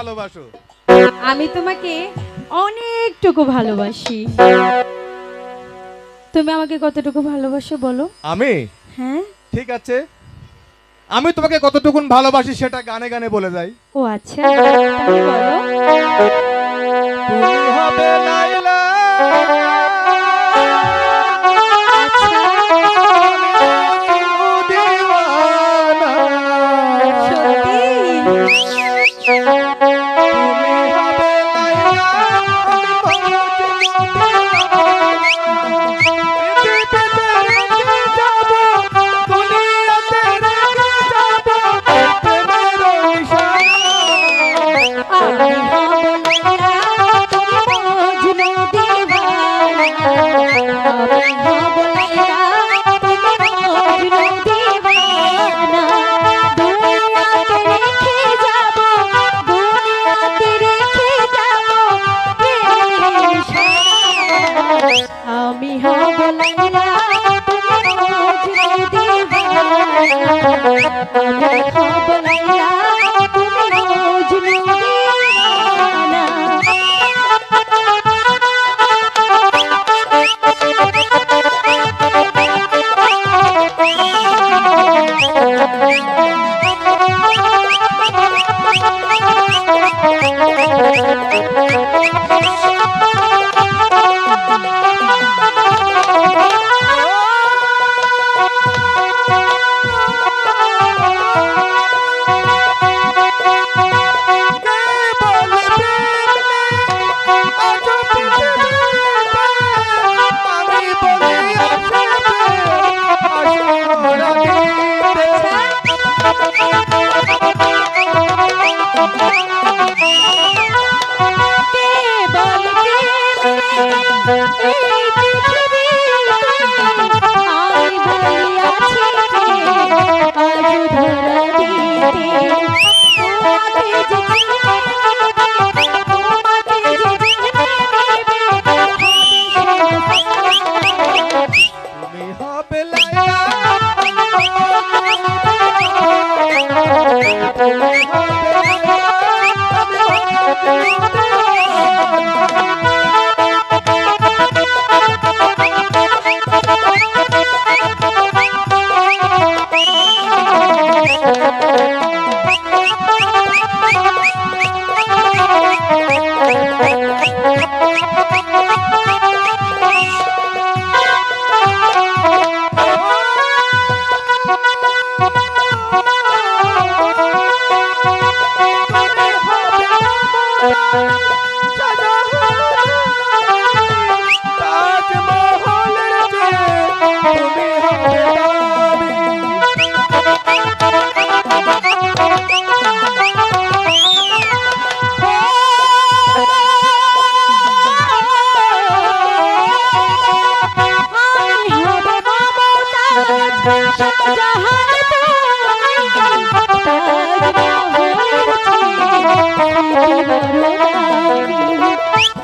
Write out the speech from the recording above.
ভালোবাসো? আমি তোমাকে অনেকটুকু ভালোবাসি। তুমি আমাকে কতটুকু ভালোবাসো বলো? আমি? হ্যাঁ। ঠিক আছে, আমি তোমাকে কতটুকুন ভালোবাসি সেটা গানে গানে বলে যাই। ও আচ্ছা, তাহলে বলো। তুমি হবে লাইলা, আচ্ছা, মজনু দিওয়ানা। সত্যি? তুমি হবে লাইলা, আমি মজনু দিওয়ানা। পৃথিবীতে রেখে যাবো, দুনিয়াতে রেখে যাবো প্রেমের নিশানা। আমি হব লায়লা, তুমি মজনু দিওয়ানা। আমি হব লায়লা, তুমি মজনু দিওয়ানা। দুনিয়াতে রেখে যাব, দুনিয়াতে রেখে যাব প্রেমের নিশানা। আমি হব লায়লা, তুমি মজনু দিওয়ানা। আমি হব লায়লা, তুমি মজনু দিওয়ানা।